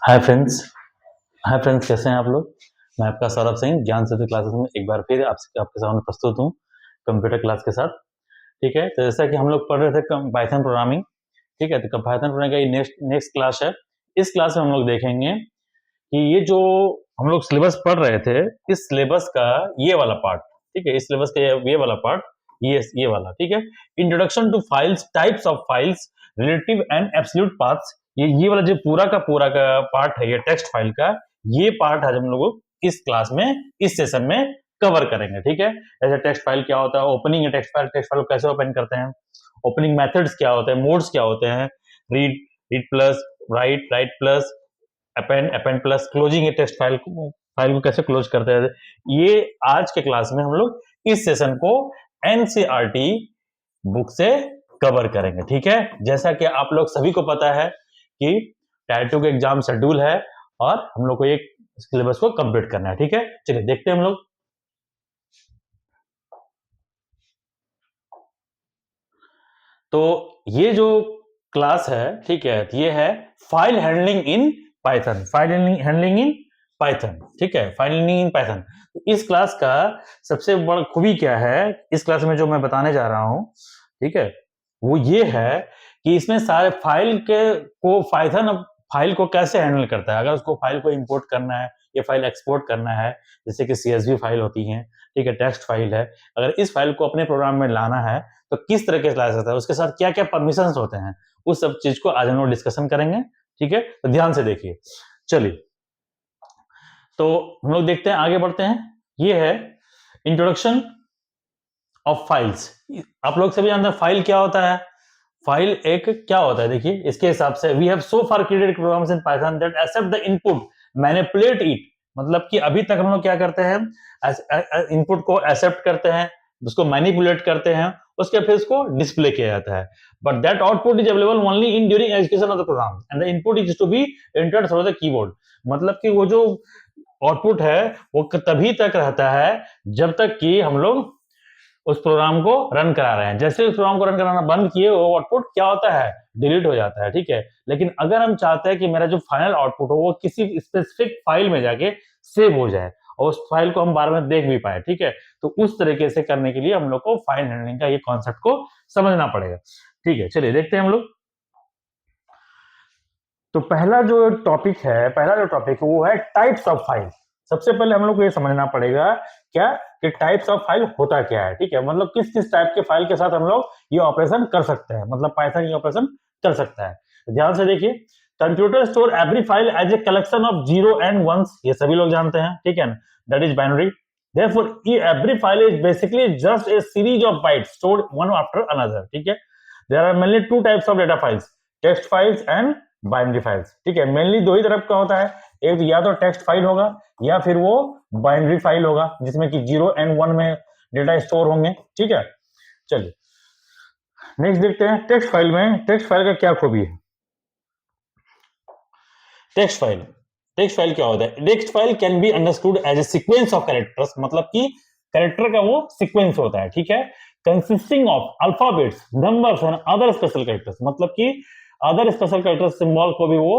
Hi friends. Hi friends, कैसे हैं आप लोग। मैं आपका सौरभ सिंह ज्ञान सेतु क्लासेस में एक बार फिर आपके सामने प्रस्तुत हूँ कंप्यूटर क्लास के साथ। ठीक है, तो जैसा कि हम लोग पढ़ रहे थे पाइथन प्रोग्रामिंग। ठीक है, तो पाइथन प्रोग्रामिंग का ये नेक्स्ट नेक्स्ट क्लास है। इस क्लास में हम लोग देखेंगे कि ये जो हम लोग सिलेबस पढ़ रहे थे, इस सिलेबस का ये वाला पार्ट। ठीक है, इस सिलेबस का ये वाला पार्ट, ये वाला। ठीक है, introduction to files, types of files, relative and absolute paths. ये वाला जो पूरा का पार्ट है, ये टेक्स्ट फाइल का ये पार्ट है, हम लोग इस क्लास में, इस सेशन में कवर करेंगे। ठीक है, ऐसे टेक्स्ट फाइल क्या होता है, ओपनिंग टेक्स्ट फाइल को कैसे ओपन करते हैं, ओपनिंग मेथड्स क्या होते हैं, मोड्स क्या होते हैं, read, read plus, right, right plus, append plus, closing ये टेक्स्ट फाइल को कैसे क्लोज करते हैं। ये आज के क्लास में हम लोग इस सेशन को एनसीईआरटी बुक से कवर करेंगे। ठीक है, जैसा कि आप लोग सभी को पता है कि टायर 2 का एग्जाम शेड्यूल है और हम लोग को एक सिलेबस को कंप्लीट करना है। ठीक है, चलिए देखते हैं हम लोग। तो ये जो क्लास है, ठीक है, ये है file handling in Python. File handling in Python. ठीक है, फाइल हैंडलिंग इन पाइथन। इस क्लास का सबसे बड़ा खूबी क्या है, इस क्लास में जो मैं बताने जा रहा हूं, ठीक है, वो ये है कि इसमें सारे फाइल के को पाइथन फाइल को कैसे हैंडल करता है। अगर उसको फाइल को इंपोर्ट करना है या फाइल एक्सपोर्ट करना है, जैसे कि CSV फाइल होती है, ठीक है, टेक्स्ट फाइल है, अगर इस फाइल को अपने प्रोग्राम में लाना है तो किस तरह से ला सकता है, उसके साथ क्या क्या परमिशन होते हैं, उस सब चीज को आज हम लोग डिस्कशन करेंगे। ठीक है, तो ध्यान से देखिए। चलिए, तो हम लोग देखते हैं, आगे बढ़ते हैं। ये है इंट्रोडक्शन ऑफ फाइल्स। आप लोग सभी जानते हैं फाइल क्या होता है। फाइल एक क्या होता है, देखिए इसके हिसाब से, we have so far created programs in Python that accept the input, manipulate it. मतलब कि अभी तक हम लोग क्या करते हैं, इनपुट को एक्सेप्ट करते हैं, उसको मैनिपुलेट करते हैं, उसके फिर उसको डिस्प्ले किया जाता है। But that output is available only in during execution of the program and the input is to be entered through the keyboard. मतलब कि वो जो आउटपुट है वो तभी तक रहता है जब तक कि हम लोग उस प्रोग्राम को रन करा रहे हैं। जैसे उस प्रोग्राम को रन कराना बंद किए, वो आउटपुट क्या होता है, डिलीट हो जाता है। ठीक है, लेकिन अगर हम चाहते हैं कि मेरा जो फाइनल आउटपुट हो वो किसी स्पेसिफिक फाइल में जाके सेव हो जाए और उस फाइल को हम बार बार देख भी पाए, ठीक है, तो उस तरीके से करने के लिए हम लोग को फाइल हैंडलिंग का ये कॉन्सेप्ट को समझना पड़ेगा। ठीक है, चलिए देखते हैं हम लोग। तो पहला जो टॉपिक है वो है टाइप्स ऑफ फाइल। सबसे पहले हम लोग को ये समझना पड़ेगा क्या कि टाइप्स ऑफ फाइल होता क्या है। ठीक है, मतलब किस किस टाइप के फाइल के साथ हम लोग ये ऑपरेशन कर सकते हैं, मतलब पाइथन ये ऑपरेशन कर सकता है। ध्यान से देखिए, computer store every file as a collection of zero and ones, ये सभी लोग जानते हैं, ठीक है ना, that is binary. Therefore, every file is basically just a series of bytes stored one after another. ठीक है, there are mainly two types of data files, text files and binary files. ठीक है, मेनली दो ही तरफ का होता है, एक या तो टेक्स्ट फाइल होगा या फिर वो बाइनरी फाइल होगा जिसमें कि 0 and 1 में डेटा स्टोर होंगे। ठीक है, चलिए नेक्स्ट देखते हैं टेक्स्ट फाइल में, टेक्स्ट फाइल का क्या खूबी है। टेक्स्ट फाइल क्या होता है, text file can be understood as a sequence of characters, मतलब कि कैरेक्टर का वो सीक्वेंस होता है। ठीक है, consisting of alphabets, numbers and other special characters, मतलब कि अदर स्पेशल कैरेक्टर सिंबल को भी वो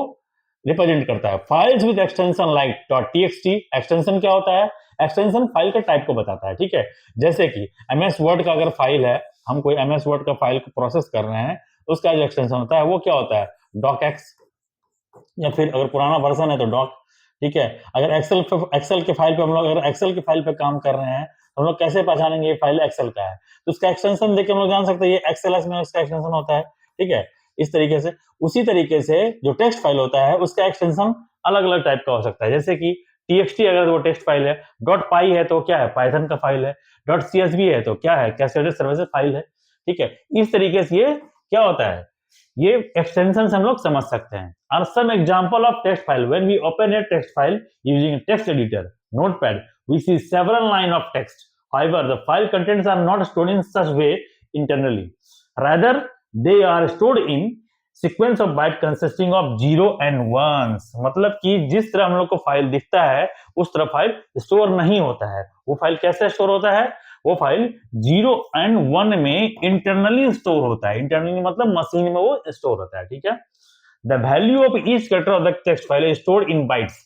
रिप्रेजेंट करता है। Files with extension like .txt, extension क्या होता है, एक्सटेंशन फाइल के टाइप को बताता है। ठीक है, जैसे कि MS वर्ड का अगर फाइल है, हम कोई MS वर्ड का फाइल को प्रोसेस कर रहे हैं, उसका जो एक्सटेंशन होता है वो क्या होता है, docx, या फिर अगर पुराना वर्जन है तो डॉक। ठीक है, अगर एक्सेल के फाइल पे हम लोग अगर एक्सेल के फाइल पे काम कर रहे हैं तो हम लोग कैसे पहचानेंगे ये फाइल एक्सेल का है, तो उसका एक्सटेंशन देख के हम लोग जान सकते हैं ये एक्सएलएस में उसका एक्सटेंशन होता है। ठीक है, इस तरीके से उसी तरीके से जो टेक्स्ट फाइल होता है उसका एक्सटेंशन अलग अलग टाइप का हो सकता है। जैसे कि TXT अगर वो टेक्स्ट फाइल है, .py है तो क्या है, पाइथन का फाइल है, .CSV है तो क्या है, कैस्केडेड सर्विसेज फाइल है। ठीक है, इस तरीके से ये क्या होता है, ये एक्सटेंशन हम लोग समझ सकते हैं। और some example of text file, when we open a text file using text editor notepad, we see several line of text, however the file contents are not stored in such way internally, rather they are stored in sequence of byte consisting of 0 and 1s। मतलब कि जिस तरह हम लोग को file दिखता है उस तरह फाइल स्टोर नहीं होता है। वो फाइल कैसे स्टोर होता है, वो फाइल 0 and 1 में इंटरनली स्टोर होता है। इंटरनली मतलब मशीन में वो स्टोर होता है। ठीक है, the value of each character of the text file is stored in bytes,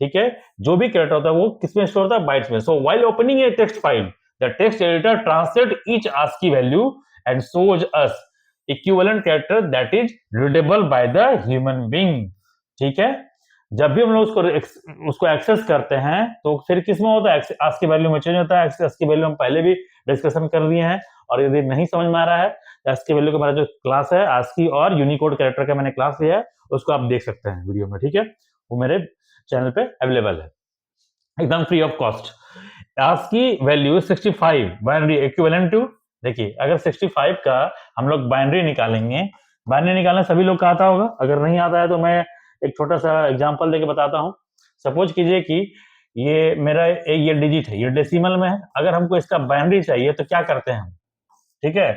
ठीक है, जो भी कैरेक्टर होता है वो किसमें स्टोर होता है, बाइट्स में। So while opening a text file the text editor translate each ASCII value and shows us equivalent character that is readable by the human being, ठीक है। जब भी हम लोग उसको एक्सेस करते हैं तो फिर किसमें होता है, आस्की वैल्यू में चेंज होता है। आस्की वैल्यू हम पहले भी डिस्कशन कर दिए हैं, और यदि नहीं समझ में आ रहा है तो आस्की वैल्यू का मेरा जो क्लास है आस्की और यूनिकोड कैरेक्टर का मैंने क्लास लिया है, उसको आप देख सकते हैं वीडियो में, ठीक है, वो मेरे चैनल पे अवेलेबल है एकदम free of cost. ASCII value 65 binary equivalent to, देखिए अगर 65 का हम लोग बाइनरी निकालेंगे, बाइनरी निकालना सभी लोग का आता होगा, अगर नहीं आता है तो मैं एक छोटा सा एग्जांपल देके बताता हूं। सपोज कीजिए कि ये मेरा ये डिजिट है, ये डेसिमल में है, अगर हमको इसका बाइनरी चाहिए तो क्या करते हैं हम, ठीक है,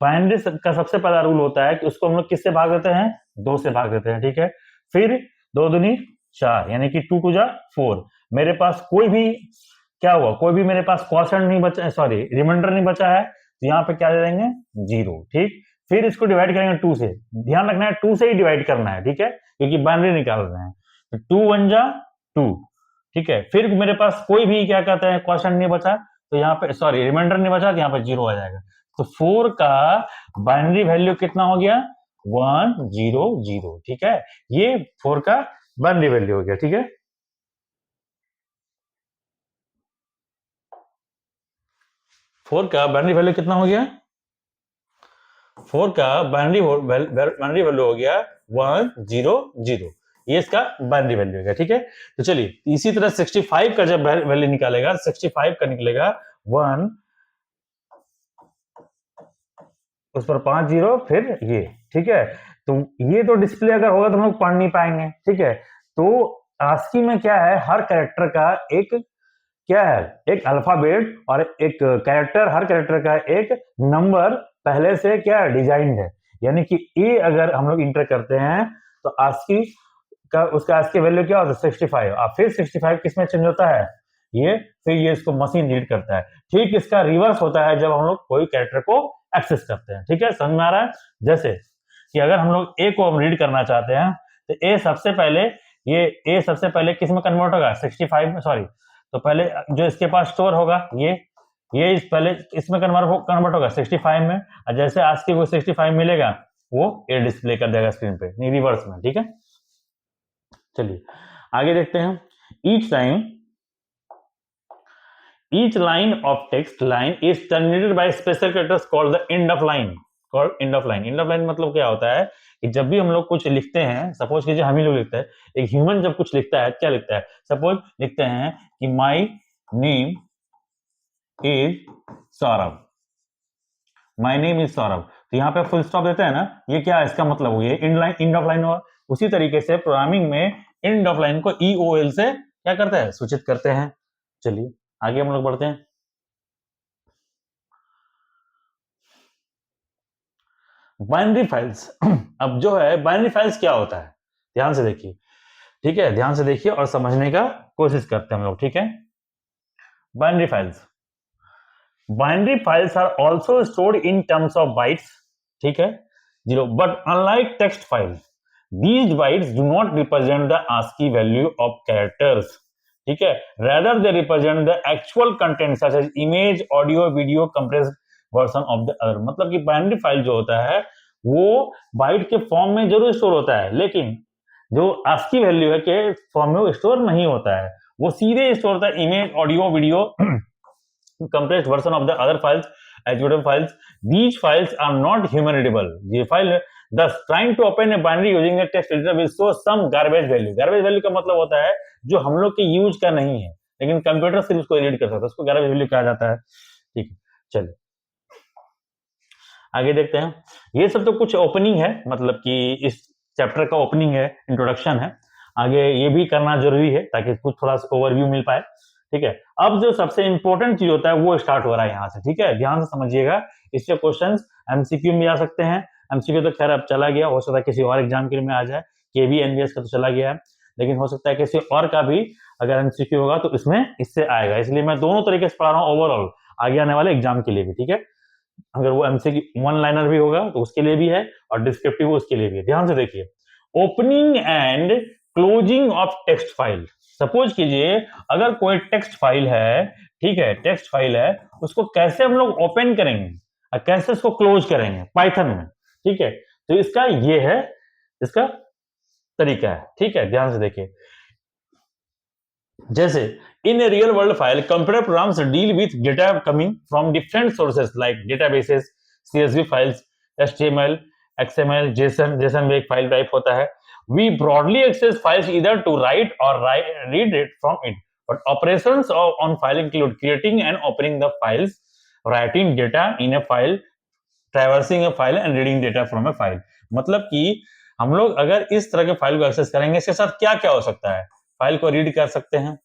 बाइनरी का सबसे पहला रूल होता है कि उसको हम लोग किससे भाग देते हैं, 2 से भाग देते हैं, ठीक है। फिर 2 दूनी 4 यानी कि 2 2 जा 4। मेरे पास कोई भी क्या हुआ, कोई भी मेरे पास क्वोशंट नहीं बचा, सॉरी रिमाइंडर नहीं बचा है, तो यहाँ पे क्या दे देंगे 0, ठीक। फिर इसको डिवाइड करेंगे 2 से, ध्यान रखना है 2 से ही डिवाइड करना है, ठीक है, क्योंकि बाइनरी निकाल रहे हैं। तो 2 1 जा 2, ठीक है। फिर मेरे पास कोई भी क्या कहते हैं क्वोशंट नहीं बचा, तो यहाँ पे सॉरी रिमाइंडर नहीं बचा, तो यहाँ पे 0 आ जाएगा। तो 4 का बाइनरी वैल्यू कितना हो गया, 1 0 0, ठीक है, ये 4 का बाइनरी वैल्यू हो गया, ठीक है। फोर का बाइनरी वैल्यू कितना हो गया, 4 का बाइनरी वैल्यू हो गया 1 0 0, ये इसका बाइनरी वैल्यू हो गया, ठीक है। तो चलिए इसी तरह 65 का जब वैल्यू निकालेगा, 65 का निकलेगा 1 उस पर 5 0 फिर ये, ठीक है। तो ये तो डिस्प्ले अगर होगा तो हम लोग पढ़ नहीं पाएंगे, ठीक है। तो आस्की में क्या है, हर कैरेक्टर का एक क्या है, एक अल्फाबेट और एक कैरेक्टर, हर कैरेक्टर का एक नंबर पहले से क्या डिजाइन है, यानी कि ए अगर हम लोग इंटर करते हैं तो आस्की का उसका आस्की वैल्यू क्या होता है 65, और फिर 65 किसमें चेंज होता है, ये फिर ये इसको मशीन रीड करता है। ठीक इसका रिवर्स होता है जब हम लोग कोई कैरेक्टर को एक्सेस करते हैं, ठीक है, समझ में आ रहा है। जैसे कि अगर हम लोग ए को हम रीड करना चाहते हैं तो ए सबसे पहले, ये ए सबसे पहले किस में कन्वर्ट होगा 65 में, सॉरी, तो पहले जो इसके पास स्टोर होगा ये इस पहले इसमें कन्वर्ट होगा 65 में, और जैसे आस्की को 65 मिलेगा वो ए डिस्प्ले कर देगा स्क्रीन पे, नहीं रिवर्स में, ठीक है। चलिए आगे देखते हैं। each line of text line is terminated by special characters called the end of line, end of line मतलब क्या होता है कि जब भी हम लोग कुछ लिखते हैं, सपोज कीजिए हम ही लोग लिखते हैं, एक ह्यूमन जब कुछ लिखता है क्या लिखता है, सपोज लिखते हैं कि my name is Saurabh, my name is Saurabh, तो यहाँ पे फुल स्टॉप देते हैं ना, ये क्या है इसका मतलब हो गया एंड ऑफ लाइन हुआ। उसी तरीके से प्रोग्रामिंग में एंड ऑफ लाइन को EOL से क्या करते हैं, सूचित करते हैं। चलिए आगे हम लोग बढ़ते हैं। बाइनरी फाइल्स अब जो है बाइनरी फाइल्स क्या होता है, ध्यान से देखिए, ठीक है, ध्यान से देखिए और समझने का कोशिश करते हैं हम लोग, ठीक है। Binary files are also stored in terms of bytes, ठीक है, 0, but unlike text files these bytes do not represent the ASCII value of characters, ठीक है, rather they represent the actual content such as image, audio, video, compressed version of the other। मतलब कि binary file जो होता है वो bite के form में जरूर स्टोर होता है, लेकिन जो ASCII वैल्यू है के फॉर्म में वो स्टोर नहीं होता है, वो सीधे स्टोर होता है image, audio, video, compressed version of the other files, executable files। These files are not human readable। ये file thus trying to open a binary using a text editor will show some garbage value। garbage value का मतलब होता है जो हम लोग के use का नहीं है, लेकिन कंप्यूटर सिर्फ उसको रीड कर सकता है, उसको garbage value कहा जाता है, ठीक है। चलिए आगे देखते हैं। ये सब तो कुछ ओपनिंग है, मतलब कि इस चैप्टर का ओपनिंग है, इंट्रोडक्शन है, आगे ये भी करना जरूरी है ताकि कुछ थोड़ा सा ओवरव्यू मिल पाए, ठीक है। अब जो सबसे इंपॉर्टेंट चीज होता है वो स्टार्ट हो रहा है यहाँ से, ठीक है, ध्यान से समझिएगा। इसके क्वेश्चंस MCQ में आ सकते हैं, MCQ तो खैर अब चला गया, हो सकता है किसी और एग्जाम के लिए में आ जाए, KV NVS का तो चला गया है, लेकिन हो सकता है किसी और का भी अगर MCQ होगा तो इसमें इससे आएगा, इसलिए मैं दोनों तरीके से पढ़ा रहा हूँ ओवरऑल आगे आने वाले एग्जाम के लिए भी, ठीक है। अगर वो MCQ 1 लाइनर भी होगा तो उसके लिए भी है और डिस्क्रिप्टिव उसके लिए भी है। ध्यान से देखिए opening and closing of text file. Suppose कीजिए अगर कोई टेक्स्ट फाइल है, ठीक है, टेक्स्ट फाइल है, उसको कैसे हम लोग ओपन करेंगे और कैसे उसको क्लोज करेंगे पाइथन में, ठीक है। तो इसका ये है, इसका तरीका है, ठीक है, ध्यान से देखिए। जैसे in a real world file, computer programs deal with data coming from different sources like databases, CSV files, HTML, XML, JSON. JSON में एक फाइल टाइप होता है। We broadly access files either to write or read it from it, but operations on file include creating and opening the files, writing data in a file, traversing a file and reading data from a file. मतलब कि हम लोग अगर इस तरह के file को access करेंगे, इसके साथ क्या क्या हो सकता है? फाइल को रीड कर सकते हैं,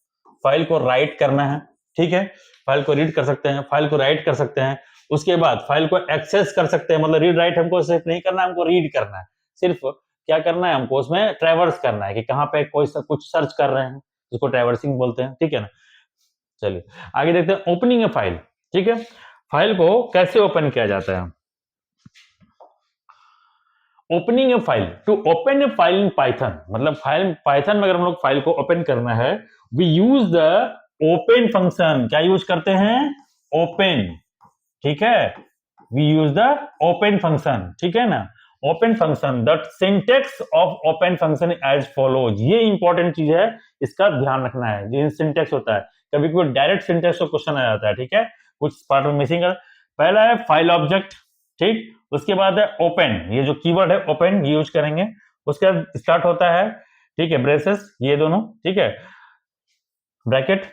फाइल को राइट करना है, ठीक है, फाइल को रीड कर सकते हैं, फाइल को राइट कर सकते हैं, उसके बाद फाइल को एक्सेस कर सकते हैं। मतलब रीड राइट हमको सिर्फ नहीं करना है, हमको रीड करना है, सिर्फ क्या करना है, हमको उसमें ट्रैवर्स करना है कि कहां पे कोई कुछ सर्च कर रहे हैं, उसको ट्रैवर्सिंग बोलते हैं, ठीक है ना। चलिए आगे देखते हैं ओपनिंग ए फाइल, ठीक है। फाइल को कैसे ओपन किया जाता है? Opening a file, to open a file in Python, मतलब फाइल पाइथन में अगर हम लोग फाइल को ओपन करना है, we use the open function. क्या यूज करते हैं? ओपन, ठीक है, we use the open function, ठीक है ना। Open function, the syntax of open function as follows. ये इंपॉर्टेंट चीज है, इसका ध्यान रखना है। जो सिंटेक्स होता है, कभी कोई डायरेक्ट सिंटेक्स का क्वेश्चन आ जाता है, ठीक है, कुछ पार्ट में मिसिंग है। पहला है फाइल ऑब्जेक्ट, ठीक, उसके बाद है ओपन, ये जो कीवर्ड है ओपन यूज करेंगे। उसके बाद स्टार्ट होता है, ठीक है, ब्रेसेस, ये दोनों, ठीक है, ब्रैकेट,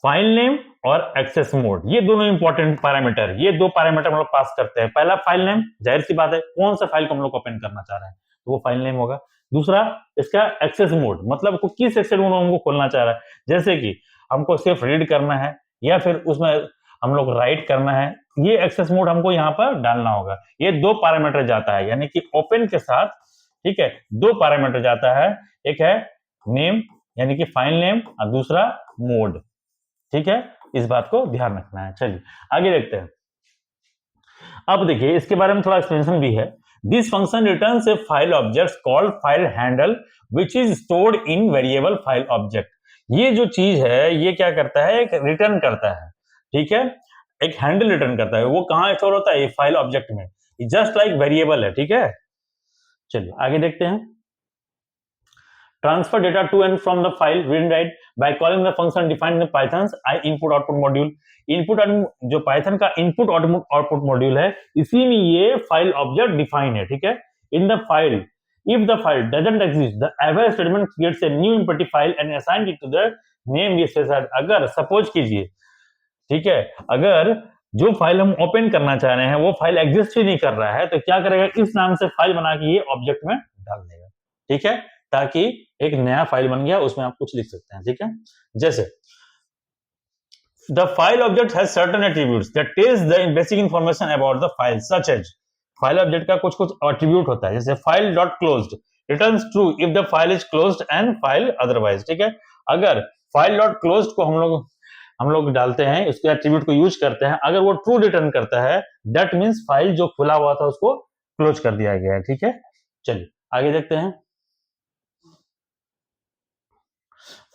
फाइल नेम और एक्सेस मोड, ये दोनों इंपॉर्टेंट पैरामीटर, ये दो पैरामीटर हम लोग पास करते हैं। पहला फाइल नेम, जाहिर सी बात है कौन सा फाइल को हम लोग ओपन करना चाह रहे हैं तो वो फाइल नेम होगा। दूसरा इसका एक्सेस मोड, मतलब को किस एक्सेस मोड में हमको खोलना चाह रहा है, जैसे कि हमको सिर्फ रीड करना है या फिर उसमें हम लोग राइट करना है, ये एक्सेस मोड हमको यहाँ पर डालना होगा। ये दो पैरामीटर जाता है, यानी कि ओपन के साथ, ठीक है, दो पैरामीटर जाता है, एक है नेम यानी कि फाइल नेम और दूसरा मोड, ठीक है, इस बात को ध्यान रखना है। चलिए आगे देखते हैं। अब देखिए इसके बारे में थोड़ा एक्सप्लेनेशन भी है। This function returns A file object called file handle which is stored in variable file object. ये जो चीज है ये क्या करता है, एक रिटर्न करता है, ठीक है, एक हैंडल रिटर्न करता है। वो कहां स्टोर होता है? फाइल ऑब्जेक्ट में, जस्ट लाइक वेरिएबल है, ठीक है। चलिए आगे देखते हैं। Transfer data to and from the file read and write by calling the function defined in the Python's I input output module। Input जो पाइथन का इनपुट आउटपुट मॉड्यूल है, इसी में ये फाइल ऑब्जेक्ट डिफाइन है, ठीक है। In the file, if the file doesn't exist, the ever statement creates a new empty file and assign it to the name we specified. अगर suppose कीजिए, ठीक है, अगर जो फाइल हम ओपन करना चाह रहे हैं वो फाइल एग्जिस्ट ही नहीं कर रहा है, तो क्या करेगा, इस नाम से फाइल बना के ये ऑब्जेक्ट में डाल देगा, ठीक है, ताकि एक नया फाइल बन गया, उसमें आप कुछ लिख सकते हैं, ठीक है। जैसे the file object has certain attributes that tells the basic information about the file, such as file object का कुछ कुछ एट्रीब्यूट होता है, जैसे file dot closed returns true if the file is closed end file otherwise, ठीक है। अगर file dot closed को हम लोग डालते हैं, उसके एट्रीब्यूट को यूज करते हैं, अगर वो ट्रू रिटर्न करता है, दैट मींस फाइल जो खुला हुआ था उसको क्लोज कर दिया गया है, ठीक है। चलिए आगे देखते हैं।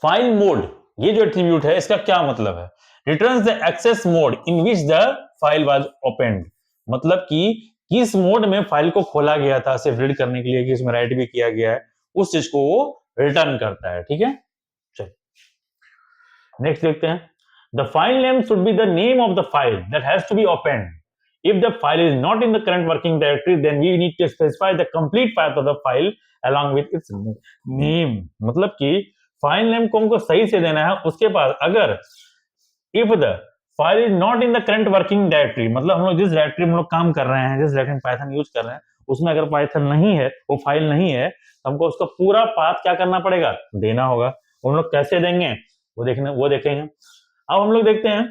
फाइल मोड, ये जो एट्रीब्यूट है इसका क्या मतलब है? Returns the access mode in which the file was opened, मतलब कि किस मोड में फाइल को खोला गया था सिर्फ रीड करने के लिए, कि इसमें राइट भी किया गया है, उस चीज को वो रिटर्न करता है, ठीक है। चलिए नेक्स्ट देखते हैं। The file name should be the name of the file that has to be opened. If the file is not in the current working directory, then we need to specify the complete path of the file along with its name। मतलब कि file name को हमको सही से देना है। उसके बाद अगर if the file is not in the current working directory, मतलब हम लोग जिस डायरेक्टरी में हम लोग काम कर रहे हैं, जिस डायरेक्टरी में पाइथन यूज कर रहे हैं, उसमें अगर पाइथन नहीं है, वो फाइल नहीं है, तो हमको उसका पूरा पाथ क्या करना पड़ेगा, देना होगा। हम लोग कैसे देंगे वो देखेंगे। अब हम लोग देखते हैं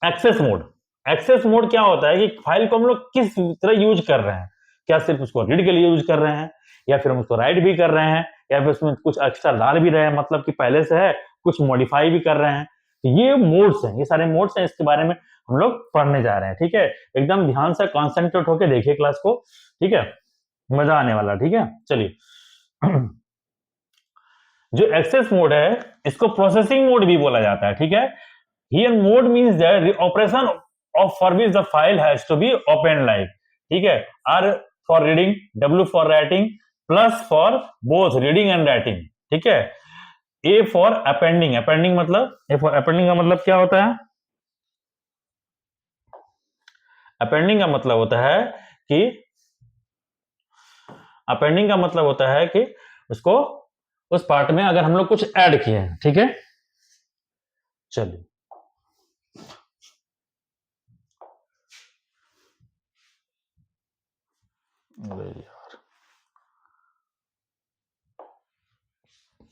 एक्सेस मोड। एक्सेस मोड क्या होता है कि फाइल को हम लोग किस तरह यूज कर रहे हैं, क्या सिर्फ उसको रीड के लिए यूज कर रहे हैं, या फिर हम उसको राइट भी कर रहे हैं, या फिर उसमें कुछ एक्स्ट्रा डाल भी रहे हैं, मतलब कि पहले से है कुछ मॉडिफाई भी कर रहे हैं। तो ये मोड्स हैं, ये सारे मोड्स हैं, इसके बारे में हम लोग पढ़ने जा रहे हैं, ठीक है। एकदम ध्यान से कॉन्सेंट्रेट होकर देखिए क्लास को, ठीक है, मजा आने वाला, ठीक है। चलिए जो एक्सेस मोड है इसको प्रोसेसिंग मोड भी बोला जाता है, ठीक है। Here mode means that operation of for which the file has to be open like, ठीक है। आर फॉर रीडिंग, डब्ल्यू for writing, plus for both reading and writing, ठीक है। ए फॉर अपेंडिंग, अपेंडिंग मतलब ए फॉर अपेंडिंग का मतलब क्या होता है? अपेंडिंग का मतलब होता है कि अपेंडिंग का मतलब होता है कि उसको उस पार्ट में अगर हम लोग कुछ ऐड किए हैं, ठीक है। चलिए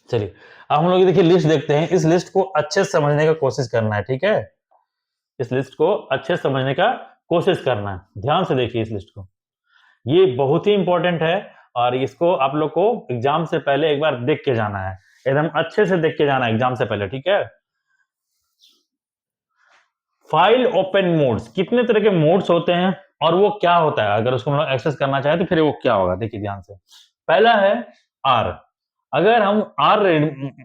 चलिए अब हम लोग देखिए लिस्ट देखते हैं। इस लिस्ट को अच्छे से समझने का कोशिश करना है, ठीक है। इस लिस्ट को अच्छे से समझने का कोशिश करना है, ध्यान से देखिए इस लिस्ट को। ये बहुत ही इंपॉर्टेंट है और इसको आप लोग को एग्जाम से पहले एक बार देख के जाना है, एकदम अच्छे से देख के जाना है एग्जाम से पहले, ठीक है। फाइल ओपन मोड्स, कितने तरह के मोड्स होते हैं और वो क्या होता है, अगर उसको हम लोग एक्सेस करना चाहे तो फिर वो क्या होगा, देखिए ध्यान से। पहला है आर। अगर हम आर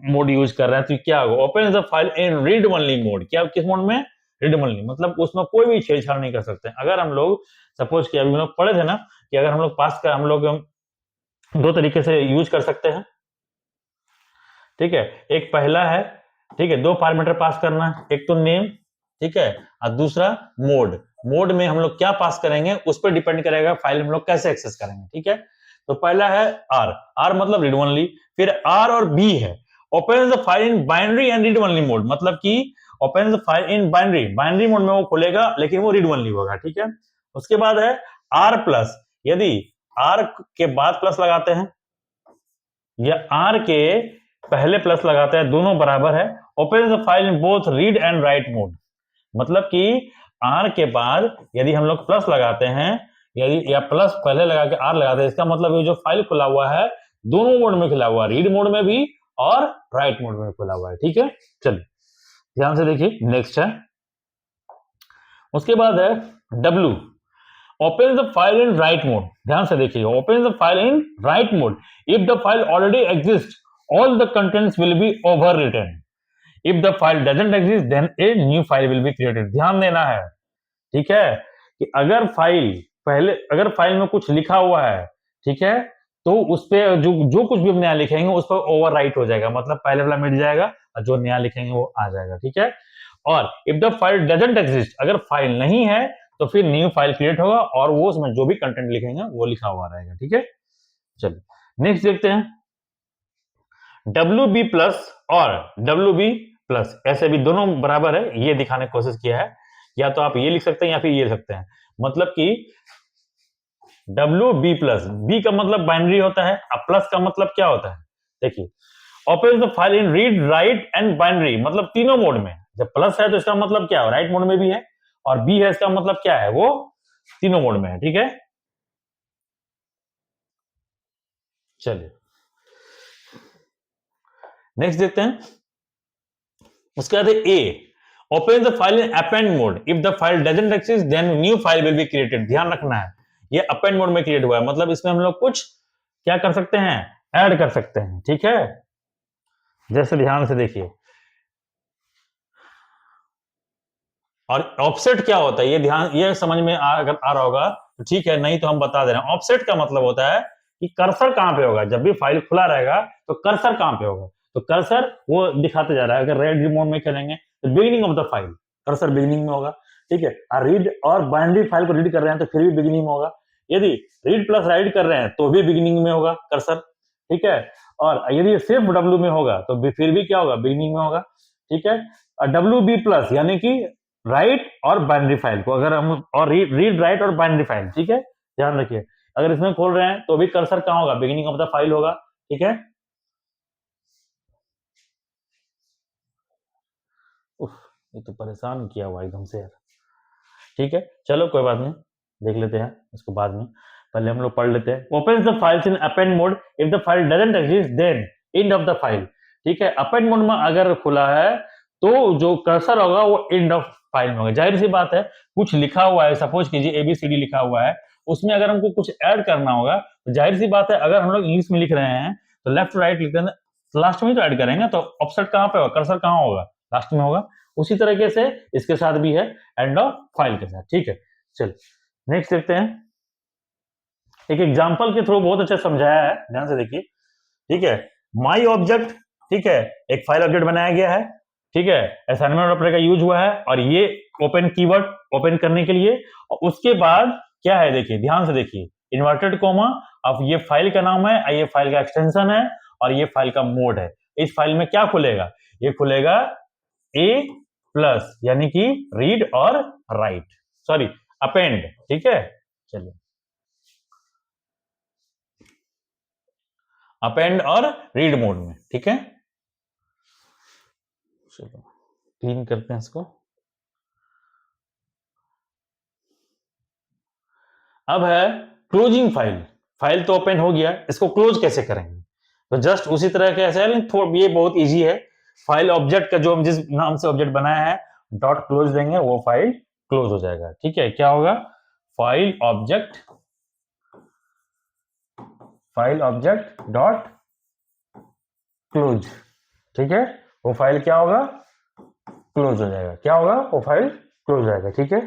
मोड यूज कर रहे हैं तो क्या होगा? Open the file in read only mode. क्या किस मोड में? रीड ओनली, मतलब उसमें कोई भी छेड़छाड़ नहीं कर सकते। अगर हम लोग सपोज कि अभी हम लोग पढ़े थे ना कि अगर हम लोग पास कर, हम लोग दो तरीके से यूज कर सकते हैं, ठीक है। एक पहला है, ठीक है, दो पैरामीटर पास करना, एक तो नेम, ठीक है, और दूसरा मोड। मोड में हम लोग क्या पास करेंगे उस पर डिपेंड करेगा फाइल हम लोग कैसे एक्सेस करेंगे, ठीक है। तो पहला है आर, आर मतलब रीड ओनली। फिर आर और बी है, open the file in binary and read only mode, मतलब कि open the file in binary, binary mode में वो खुलेगा लेकिन वो रीड ओनली होगा, ठीक है। उसके बाद है आर प्लस, यदि आर के बाद प्लस लगाते हैं या आर के पहले प्लस लगाते हैं, दोनों बराबर है, open the file in both read and right mode. मतलब कि आर के बाद यदि हम लोग प्लस लगाते हैं, यदि या प्लस पहले लगा के आर लगाते हैं, इसका मतलब ये जो फाइल खुला हुआ है दोनों मोड में खुला हुआ है, रीड मोड में भी और राइट मोड में खुला हुआ है, ठीक है। चलिए ध्यान से देखिए, नेक्स्ट है, उसके बाद है डब्ल्यू, open the file in write mode. ध्यान से देखिए, open the file in write mode if the file already exist all the contents will be overwritten, if the file doesn't exist then a new file will be created. ध्यान देना है, ठीक है, कि अगर फाइल पहले, अगर file में कुछ लिखा हुआ है, ठीक है, तो उस पर जो जो कुछ भी हम नया लिखेंगे उस पर ओवर राइट हो जाएगा, मतलब पहले वाला मिट जाएगा और जो नया लिखेंगे वो आ जाएगा, ठीक है। और if the file doesn't exist, अगर फाइल नहीं है तो फिर न्यू फाइल क्रिएट होगा और वो उसमें जो भी कंटेंट लिखेंगे वो लिखा हुआ रहेगा, ठीक है। चलिए नेक्स्ट देखते हैं, डब्ल्यू बी प्लस और डब्ल्यू बी प्लस, ऐसे भी दोनों बराबर है ये दिखाने की कोशिश किया है। या तो आप ये लिख सकते हैं या फिर ये लिख सकते हैं, मतलब कि डब्ल्यू बी प्लस, बी का मतलब बाइनरी होता है, अब प्लस का मतलब क्या होता है, देखिए, open the file in read write and binary, मतलब तीनों मोड में। जब प्लस है तो इसका मतलब क्या है, राइट मोड में भी है, और बी है इसका मतलब क्या है, वो तीनों मोड में है, ठीक है। चलिए नेक्स्ट देखते हैं, उसके बाद a, open the file in append mode if the file doesn't exist then new file will be created. ध्यान रखना है ये अपेंड मोड में क्रिएट हुआ है, मतलब इसमें हम लोग कुछ क्या कर सकते हैं, ऐड कर सकते हैं, ठीक है। जैसे ध्यान से देखिए, और ऑफसेट क्या होता है ये ध्यान, ये समझ में अगर आ रहा होगा तो ठीक है, नहीं तो हम बता दे रहे हैं। ऑफसेट का मतलब होता है कि कर्सर कहां पे होगा, जब भी फाइल खुला रहेगा तो कर्सर कहां पे होगा, तो कर्सर वो दिखाते जा रहा है। अगर रेड मोड में करेंगे तो beginning of the file, cursor beginning में होगा, ठीक है। और रीड और बाइनरी फाइल को रीड कर रहे हैं तो फिर भी बिगिनिंग में होगा, यदि रीड प्लस राइट कर रहे हैं तो भी बिगिनिंग में होगा कर्सर, ठीक है। और यदि सिर्फ डब्ल्यू में होगा तो फिर भी क्या होगा, बिगिनिंग में होगा, ठीक है। डब्ल्यू बी प्लस यानी कि राइट और बाइनरी फाइल को, अगर हम और रीड राइट और बाइनरी फाइल, ठीक है, ध्यान रखिए। अगर इसमें खोल रहे हैं तो भी कर्सर कहां होगा, बिगिनिंग ऑफ द फाइल होगा, ठीक है। उफ, ये तो परेशान किया हुआ एकदम से यार, ठीक है। चलो कोई बात नहीं, देख लेते हैं इसको बाद में, पहले हम लोग पढ़ लेते हैं। Open the files in append mode if the file doesn't exist then end of the file, ठीक है। अपेंड मोड में अगर खुला है तो जो कर्सर होगा वो एंड ऑफ फाइल में होगा। जाहिर सी बात है, कुछ लिखा हुआ है, सपोज कीजिए एबीसीडी लिखा हुआ है, उसमें अगर हमको कुछ ऐड करना होगा तो जाहिर सी बात है, अगर हम लोग इंग्लिश में लिख रहे हैं तो लेफ्ट राइट लिख देना, लास्ट में तो ऐड करेंगे, तो ऑफसेट कहां पे होगा, कर्सर कहां होगा, लास्ट में होगा। उसी तरीके से इसके साथ भी है, एंड ऑफ फाइल के साथ, ठीक है। चल नेक्स्ट देखते हैं, एक एग्जांपल के थ्रू बहुत अच्छा समझाया है, ध्यान से देखिए, ठीक है। माई ऑब्जेक्ट, ठीक है, एक फाइल ऑब्जेक्ट बनाया गया है, ठीक है, असाइनमेंट ऑपरेटर का यूज हुआ है, और ये ओपन कीवर्ड ओपन करने के लिए, और उसके बाद क्या है देखिए, ध्यान से देखिए, इन्वर्टेड कोमा, अब ये फाइल का नाम है, ये फाइल का एक्सटेंशन है, और ये फाइल का मोड है। इस फाइल में क्या खुलेगा, ये खुलेगा ए प्लस, यानी कि रीड और राइट, सॉरी अपेंड, ठीक है। चलिए अपेंड और रीड मोड में, ठीक है। चलो क्लीन करते हैं इसको। अब है क्लोजिंग फाइल, फाइल तो ओपन हो गया, इसको क्लोज कैसे करेंगे, तो जस्ट उसी तरह कैसे है, ये बहुत इजी है। फाइल ऑब्जेक्ट का जो हम जिस नाम से ऑब्जेक्ट बनाया है, डॉट क्लोज देंगे, वो फाइल क्लोज हो जाएगा, ठीक है। क्या होगा, फाइल ऑब्जेक्ट डॉट क्लोज, ठीक है, वो फाइल क्या होगा, क्लोज हो जाएगा, क्या होगा, वो फाइल क्लोज हो जाएगा, ठीक है।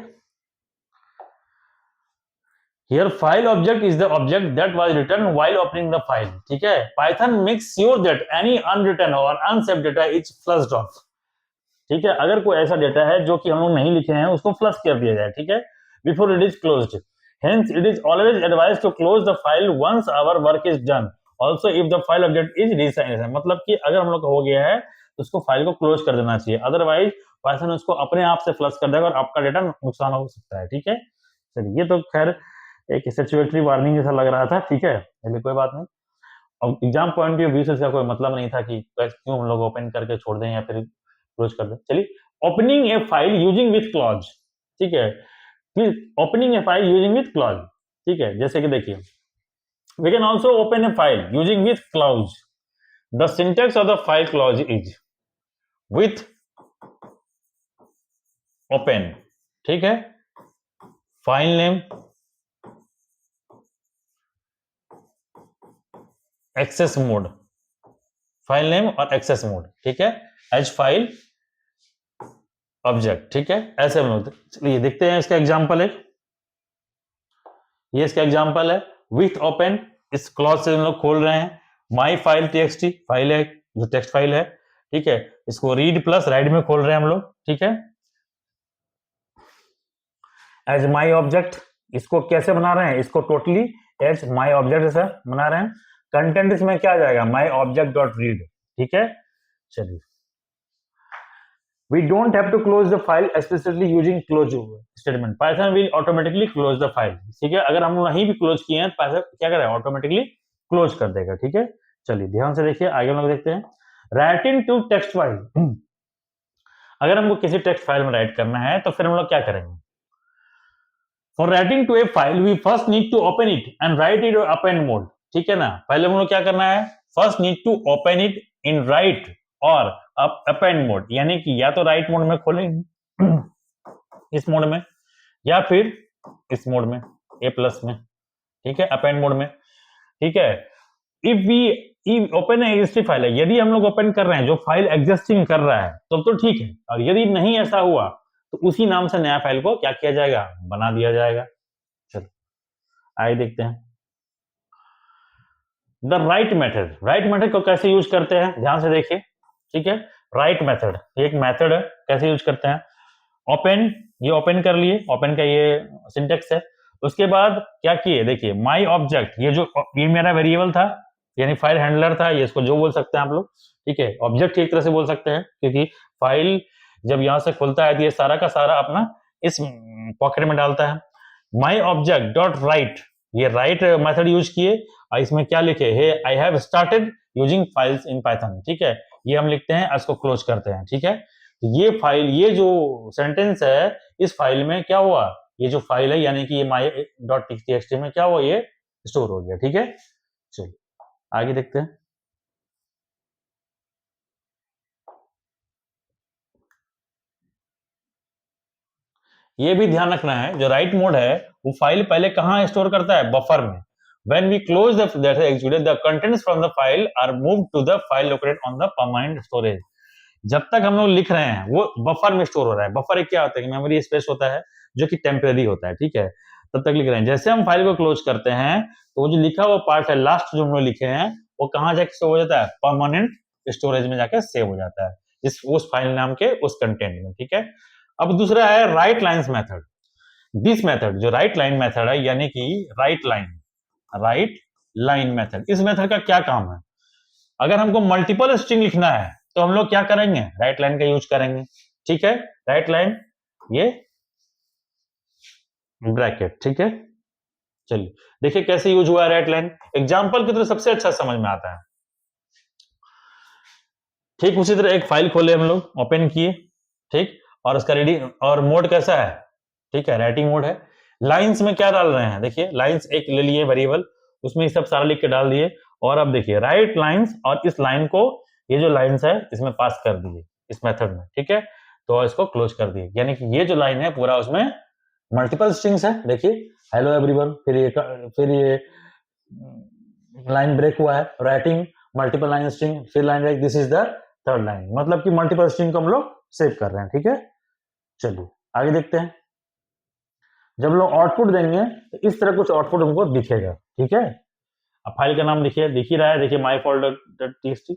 Here file object is the object that was written while opening the file, ठीक है। Python makes sure that any unwritten or unsaved data is flushed off, ठीक है। अगर कोई ऐसा डेटा है जो कि हम लोग नहीं लिखे हैं, उसको फ्लश कर दिया जाए, ठीक है, before it is closed. Hence it is always advised to close the file once our work is done. Also if the file object is resigned, मतलब कि अगर हम लोग का हो गया है तो उसको फाइल को क्लोज कर देना चाहिए, अदरवाइज पाइथन उसको अपने आप से फ्लश कर देगा और आपका डेटा नुकसान हो सकता है, ठीक है। चलिए ये तो खैर एक स्टैट्यूटरी वार्निंग जैसा लग रहा था, ठीक है, चलिए कोई बात नहीं। अब एग्जाम पॉइंट ऑफ व्यू से इसका कोई मतलब नहीं था कि क्यों हम लोग ओपन करके छोड़ दें या फिर क्लोज कर दें। चलिए opening a file using with clause, ठीक है, opening a file using with clause, ठीक है, जैसे कि देखिए we can also open a file using with clause. The syntax of the file clause is with open, ठीक है, file name, access mode, file name और एक्सेस मोड, ठीक है, एज फाइल ऑब्जेक्ट, ठीक है, ऐसे हम लोग। चलिए देखते हैं इसका एग्जांपल है, ये इसका एग्जांपल है, विथ ओपन, इस क्लॉज से हम लोग खोल रहे हैं, माई फाइल टीएक्सटी फाइल है, जो टेक्स्ट फाइल है, ठीक है, इसको रीड प्लस राइट में खोल रहे हैं हम लोग, ठीक है, एज माई ऑब्जेक्ट, इसको कैसे बना रहे हैं, इसको टोटली एज माई ऑब्जेक्ट जैसा बना रहे हैं। कंटेंट इसमें क्या आ जाएगा, माई ऑब्जेक्ट डॉट रीड, ठीक है। चलिए we don't have to close the file explicitly using close statement, Python will automatically close the file, ठीक है। अगर हम नहीं भी क्लोज किए हैं तो Python क्या करेगा, ऑटोमेटिकली क्लोज कर देगा, ठीक है। चलिए ध्यान से देखिए, आगे हम लोग देखते हैं, राइटिंग टू टेक्स्ट फाइल। अगर हमको किसी टेक्स्ट फाइल में राइट करना है तो फिर हम लोग क्या करेंगे, for writing to a file we first need to open it and write it append mode, ठीक है ना। पहले हम लोग क्या करना है, first need to open it in write और अपेंड मोड, यानी कि या तो राइट मोड में खोलेंगे इस मोड में, या फिर इस मोड में ए प्लस में, ठीक है, अपेंड मोड में, ठीक है। If we open existing file है, यदि हम लोग ओपन कर रहे हैं जो फाइल एग्जिस्टिंग कर रहा है तो ठीक है, और यदि नहीं ऐसा हुआ तो उसी नाम से नया फाइल को क्या किया जाएगा, बना दिया जाएगा। चलो आइए देखते हैं the right method. Right method को कैसे यूज करते हैं, ध्यान से देखिए, ठीक है। राइट मेथड एक मेथड है, कैसे यूज करते हैं, ओपन, ये ओपन कर लिए, ओपन का ये सिंटेक्स है। उसके बाद क्या किए, देखिए माई ऑब्जेक्ट, ये मेरा वेरिएबल था, यानी फाइल हैंडलर था, ये इसको जो बोल सकते हैं आप लोग, ठीक है। ऑब्जेक्ट एक तरह से बोल सकते हैं, क्योंकि फाइल जब यहां से खुलता है तो ये सारा का सारा अपना इस पॉकेट में डालता है। माई ऑब्जेक्ट डॉट राइट, ये राइट मेथड यूज किए, और इसमें क्या लिखे, hey I have started using files in Python, ठीक है, ये हम लिखते हैं, इसको क्लोज करते हैं, ठीक है। ये फाइल, ये जो सेंटेंस है, इस फाइल में क्या हुआ, ये जो फाइल है यानी कि ये माई डॉट टीएक्सटी में क्या हुआ, ये स्टोर हो गया, ठीक है। चलिए आगे देखते हैं, ये भी ध्यान रखना है, जो राइट मोड है वो फाइल पहले कहां स्टोर करता है, बफर में। When we close the that is executed, the contents from the file are moved to the file located on the permanent storage. जब तक हम लोग लिख रहे हैं वो बफर में स्टोर हो रहा है। बफर एक क्या होता है कि मेमोरी स्पेस होता है जो कि टेम्परेरी होता है, ठीक है, तब तक लिख रहे हैं। जैसे हम फाइल को क्लोज करते हैं तो वो जो लिखा हुआ पार्ट है लास्ट जो हम लोग लिखे हैं वो कहाँ जाके सेव हो जाता है, परमानेंट स्टोरेज में जाकर सेव हो जाता है इस उस फाइल नाम के उस कंटेंट में, ठीक है। अब दूसरा है right lines method. This method जो राइट लाइन मेथड है यानी कि राइट लाइन मेथड, इस मेथड का क्या काम है, अगर हमको मल्टीपल स्ट्रिंग लिखना है तो हम लोग क्या करेंगे, राइट लाइन का यूज करेंगे, ठीक है। राइट लाइन ये ब्रैकेट, ठीक है। चलिए देखिए कैसे यूज हुआ है राइट लाइन, एग्जांपल की तरह सबसे अच्छा समझ में आता है। ठीक उसी तरह एक फाइल खोले हम लोग, ओपन किए, ठीक, और उसका रीडिंग और मोड कैसा है, ठीक है, राइटिंग मोड है। लाइंस में क्या डाल रहे हैं, देखिए लाइंस एक ले लिए वेरिएबल, उसमें सब सारा लिख के डाल दिए, और अब देखिए राइट लाइंस और इस लाइन को ये जो लाइंस है इसमें पास कर दिए इस मेथड में, ठीक है। तो इसको क्लोज कर दिए, यानी कि ये जो लाइन है पूरा उसमें मल्टीपल स्ट्रिंग्स है, देखिए हेलो एवरीवन, फिर ये लाइन ब्रेक हुआ है, राइटिंग मल्टीपल लाइन स्ट्रिंग, फिर line break, this is the third line, मतलब कि मल्टीपल स्ट्रिंग को हम लोग सेव कर रहे हैं, ठीक है। चलिए आगे देखते हैं। जब लोग आउटपुट देंगे तो इस तरह कुछ आउटपुट हमको दिखेगा, ठीक है। अब फाइल का नाम लिखिए, दिख ही रहा है, देखिए माई फोल्डर.txt।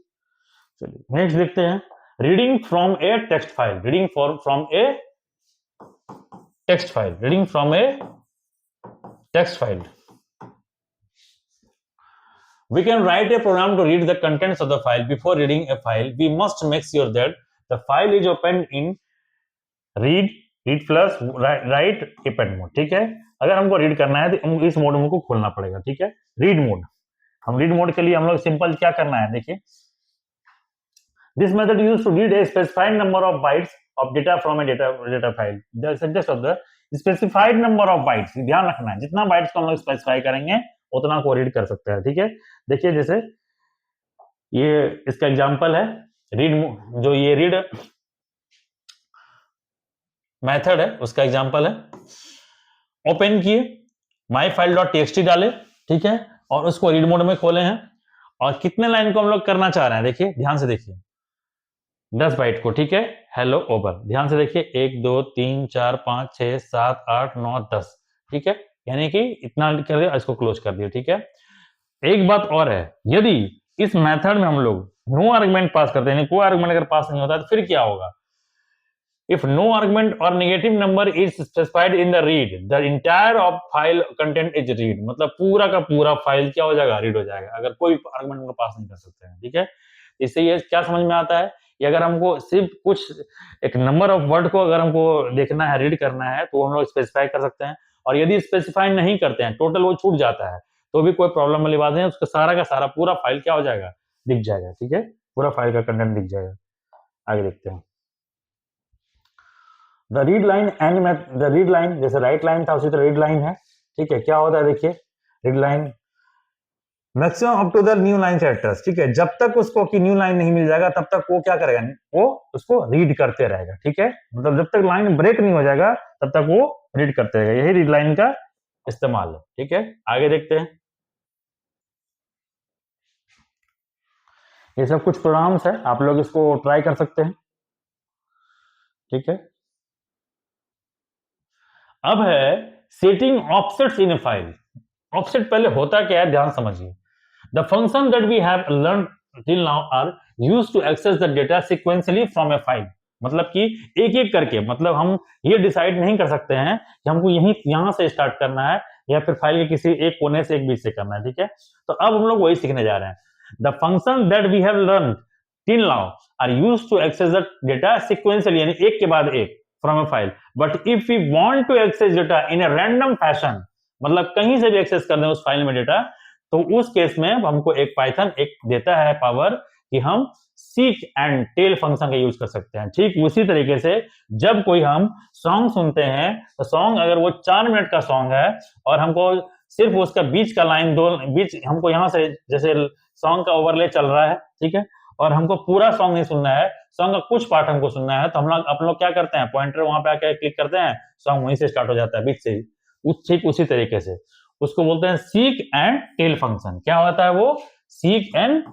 चलिए नेक्स्ट देखते हैं, reading from A text file, reading from A text file, reading from A text file. We can write a program to read the contents of the file. Before reading a file, we must make sure that the file is opened in read plus write append mode, ठीक है। अगर हमको read करना है तो इस mode में को खोलना पड़ेगा, ठीक है, रीड मोड। हम रीड मोड के लिए हम लोग सिंपल क्या करना है, देखिए this method used to read a specified number of bytes of data from a data file, the subject of the specified number of bytes, ध्यान रखना है जितना बाइट्स को हम लोग स्पेसिफाई करेंगे उतना को रीड कर सकते हैं, ठीक है। देखिए जैसे ये इसका एग्जांपल है, रीड जो ये रीड मेथड है उसका एग्जांपल है। ओपन किए, myfile.txt डाले, ठीक है, और उसको रीड मोड में खोले हैं, और कितने लाइन को हम लोग करना चाह रहे हैं, देखिए ध्यान से देखिए 10 बाइट को, ठीक है। हेलो ओवर, ध्यान से देखिए 1 2 3 4 5 6 7 8 9 10, ठीक है, यानी कि इतना कर दिया, इसको क्लोज कर दिया, ठीक है। एक बात और है, यदि इस मेथड में हम लोग नो आर्गुमेंट पास करते हैं, कोई आर्गुमेंट अगर पास नहीं होता तो फिर क्या होगा, if no argument or negative number is specified in the read, the entire of file content is read, मतलब पूरा का पूरा फाइल क्या हो जाएगा, रीड हो जाएगा, अगर कोई आर्गुमेंट को पास नहीं कर सकते हैं, ठीक है। इससे ये क्या समझ में आता है कि अगर हमको सिर्फ कुछ एक नंबर ऑफ वर्ड को अगर हमको देखना है, रीड करना है, तो हम लोग स्पेसिफाई कर सकते हैं, और यदि स्पेसिफाई नहीं करते हैं, टोटल वो छूट जाता है, तो भी कोई प्रॉब्लम वाली बात नहीं, उसका सारा का सारा पूरा फाइल क्या हो जाएगा, दिख जाएगा, ठीक है, पूरा फाइल का कंटेंट दिख जाएगा। आगे देखते हैं, the read line and the read line, जैसे राइट लाइन था उसी तरह रीड लाइन है, ठीक है। क्या होता है, देखिए read line maximum up to the new line characters, ठीक है, जब तक उसको कि न्यू लाइन नहीं मिल जाएगा तब तक वो क्या करेगा, वो उसको रीड करते रहेगा, ठीक है, मतलब जब तक लाइन ब्रेक नहीं हो जाएगा तब तक वो रीड करते रहेगा, यही रीड लाइन का इस्तेमाल है, ठीक है। आगे देखते हैं, ये सब कुछ प्रोग्राम्स है, आप लोग इसको ट्राई कर सकते हैं, ठीक है। अब है setting offsets in a file. Offset पहले होता क्या है, ध्यान समझिए। The function that we have learned till now are used to access the data sequentially from a file, मतलब कि एक एक करके, मतलब हम ये डिसाइड नहीं कर सकते हैं कि हमको यहां से स्टार्ट करना है या फिर फाइल के किसी एक कोने से एक बीच से करना है, ठीक है। तो अब हम लोग वही सीखने जा रहे हैं। The function that we have learned till now are used to access the data sequentially, यानी एक के बाद एक from a file, but if we want to access data in a random fashion, मतलब कहीं से भी एक्सेस कर दें उस फाइल में डेटा, तो उस केस में हमको एक पाइथन एक देता है पावर कि हम सीक एंड टेल फंक्शन का यूज कर सकते हैं। ठीक उसी तरीके से जब कोई हम सॉन्ग सुनते हैं तो सॉन्ग अगर वो 4 मिनट का सॉन्ग है और हमको सिर्फ उसका बीच का लाइन बीच हमको यहाँ से जैसे सॉन्ग का ओवरले चल रहा है, ठीक है, और हमको पूरा सॉन्ग नहीं सुनना है, सॉन्ग का कुछ पार्ट हमको सुनना है, तो हम लोग क्या करते हैं, पॉइंटर वहां पे आके क्लिक करते हैं, सॉन्ग वहीं से स्टार्ट हो जाता है बीच से ही। ठीक उसी तरीके से उसको बोलते हैं सीक एंड टेल फंक्शन। क्या होता है वो? सीक एंड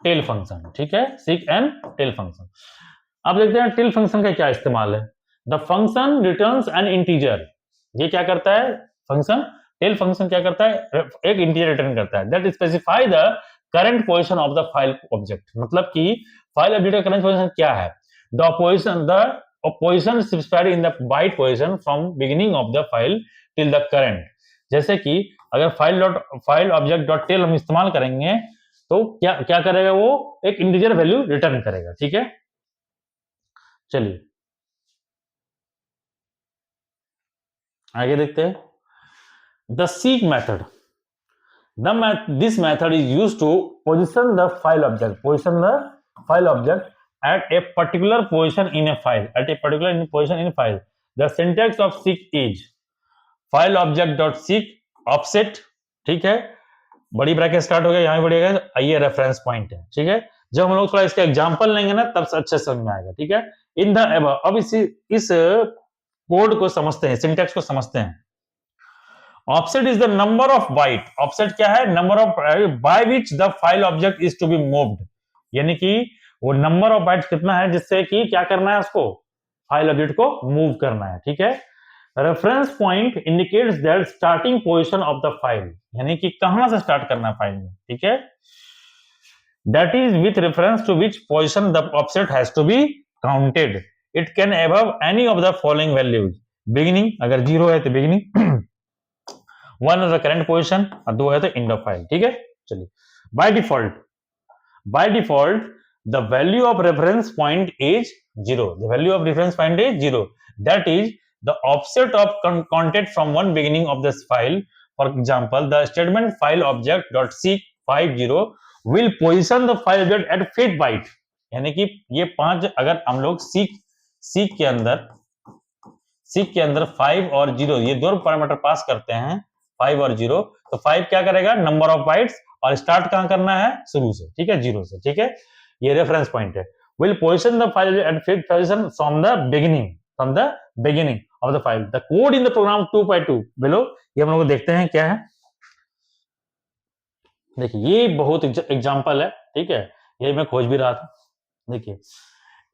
टेल फंक्शन, ठीक है, सीक एंड टेल फंक्शन। अब देखते हैं टेल फंक्शन का क्या इस्तेमाल है। The function returns N integer. ये क्या करता है फंक्शन? टेल फंक्शन क्या करता है? एक इंटीजर रिटर्न करता है that specify the current position of the file object. मतलब कि फाइल ऑब्जेक्ट का करंट पोजीशन क्या है? The position specified in the byte position from beginning of the file till the current. जैसे कि अगर फाइल ऑब्जेक्ट डॉट टेल हम इस्तेमाल करेंगे तो क्या क्या करेगा? वो एक इंटीजर वैल्यू रिटर्न करेगा, ठीक है। चलिए आगे देखते हैं। The seek method, this method is used to position the file object at a particular position in a file, the syntax of seek is file object dot seek offset, ठीक है, बड़ी ब्रैकेट स्टार्ट हो गया, यहां बढ़िएगा, ये reference point है, ठीक है। जब हम लोग थोड़ा इसका एग्जांपल लेंगे ना तब अच्छे समझ में आएगा, ठीक है। इन द अब इस कोड को समझते हैं, सिंटैक्स को समझते हैं। Offset is the number of byte. Offset क्या है? Number of by which the file object is to be moved, यानी कि वो नंबर ऑफ बाइट्स कितना है जिससे कि क्या करना है, उसको फाइल ऑब्जेक्ट को मूव करना है, ठीक है। Reference point indicates that starting position of the file, यानी कि कहां से स्टार्ट करना है फाइल में, ठीक है। That is with reference to which position the offset has to be counted. It can above any of the following values. Beginning, अगर 0 है तो बिगिनिंग, 1 है तो करंट पोजीशन और 2 है तो एंड ऑफ फाइल, ठीक है। चलिए by default the value of reference point is 0। The value of reference point is 0, that is the offset of content from one beginning of this file. For example, the statement file object dot seek 50 will position the file object at 5 byte, यानी कि ये 5, अगर हम लोग seek के अंदर 5 और 0 ये दो पैरामीटर पास करते हैं, 5 और 0, तो 5 क्या करेगा? नंबर ऑफ बाइट्स, और स्टार्ट कहां करना है? शुरू से, ठीक है, 0 से, ठीक है। ये रेफरेंस पॉइंट है। Will position the file at 5th position from the beginning of the file. The code in the program 2x2 below, ये हम लोग देखते हैं क्या है। देखिए ये बहुत एग्जांपल है, ठीक है, ये मैं खोज भी रहा था। देखिए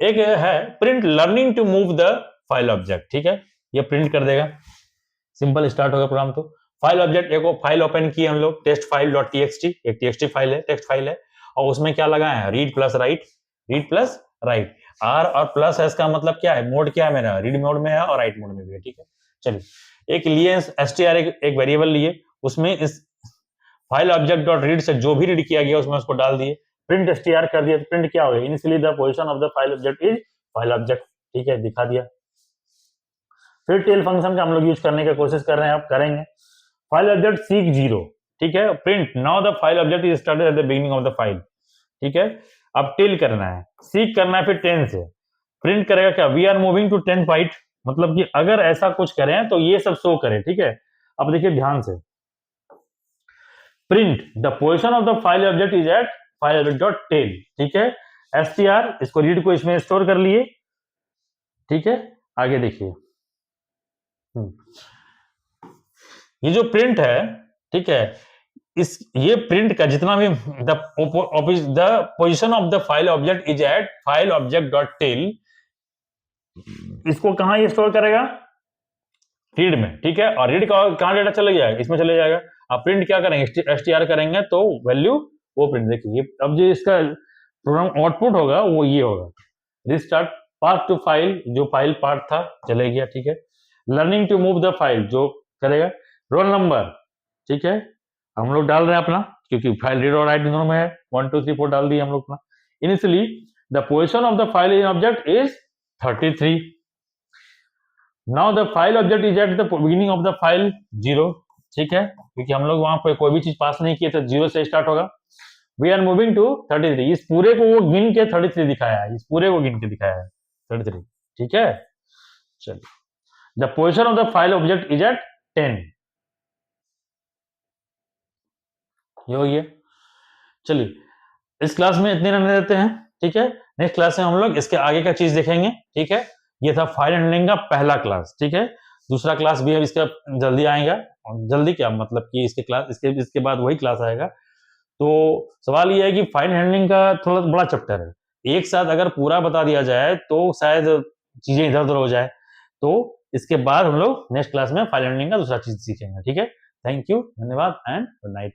एक है print learning to move the file object, ठीक है, ये प्रिंट कर देगा। सिंपल स्टार्ट होगा प्रोग्राम। तो फाइल ऑब्जेक्ट, एक फाइल ओपन की हम लोग, टेस्ट फाइल डॉट टीएक्सटी, एक टीएक्सटी फाइल है, टेक्स्ट फाइल है, और उसमें क्या लगा है? Read plus write. आर और प्लस है, इसका मतलब क्या है? मोड क्या है मेरा? रीड मोड में है और राइट मोड में भी है, ठीक है। चलिए एक लिए str, एक वेरिएबल लिए, उसमें इस फाइल ऑब्जेक्ट डॉट रीड से जो भी रीड किया गया उसमें उसको डाल दिए, प्रिंट str कर दिया, तो प्रिंट क्या हो गया? Initially the position of the file object is file object, ठीक है, दिखा दिया। फिर टेल फंक्शन का हम लोग यूज करने की कोशिश कर रहे हैं, आप करेंगे। फाइल ऑब्जेक्ट सीक 0, ठीक है, print now the file object is started at the beginning of the file, ठीक है। अब टेल करना है, सीक करना है, फिर 10 से प्रिंट करेगा क्या? We are moving to 10 byte, मतलब कि अगर ऐसा कुछ करें तो ये सब शो करे, ठीक है। अब देखिए ध्यान से, print the position of the file object is at file object dot tell, ठीक है। str, इसको रीड को इसमें स्टोर कर लिए, ठीक है। आगे देखिए ये जो प्रिंट है, ठीक है, ये प्रिंट का जितना भी the position of the file object is at file object dot tell, इसको कहां ये स्टोर करेगा? रीड में, ठीक है। और रीड का कहां डेटा चले जाएगा? इसमें चले जाएगा। अब प्रिंट क्या करेंगे? str करेंगे तो वैल्यू वो प्रिंट, देखिए अब जो इसका प्रोग्राम आउटपुट होगा वो ये होगा, रिस्टार्ट पाथ टू फाइल, जो फाइल पार्ट था चले गया, ठीक है। Learning to move the file, जो करेगा। रोल नंबर, ठीक है, हम लोग डाल रहे हैं अपना, क्योंकि फाइल रीड और राइट दोनों में है, 1 2 3 4 डाल दिए हम लोग अपना। Initially the position of the file in object is 33। Now the file object is at the beginning of the file 0, ठीक है, क्योंकि हम लोग वहां पे कोई भी चीज पास नहीं किए तो 0 से स्टार्ट होगा। वी आर मूविंग टू 33, इस पूरे को वो गिन के 33 दिखाया है, इस पूरे को गिन के दिखाया है 33, ठीक है। चलिए the position of the file object is at 10, ये हो गया। चलिए इस क्लास में इतने रहने देते हैं, ठीक है। नेक्स्ट क्लास में हम लोग इसके आगे का चीज देखेंगे, ठीक है। ये था फाइल हैंडलिंग का पहला क्लास, ठीक है। दूसरा क्लास भी है इसका जल्दी आएगा, जल्दी क्या मतलब कि इसके क्लास इसके बाद वही क्लास आएगा। तो सवाल ये है कि फाइल हैंडलिंग का थोड़ा बड़ा चैप्टर है, एक साथ अगर पूरा बता दिया जाए तो शायद चीजें इधर उधर हो जाए। तो इसके बाद हम लोग नेक्स्ट क्लास में फाइल हैंडलिंग का दूसरा चीज सीखेंगे। ठीक है, थैंक यू, धन्यवाद एंड गुड नाइट।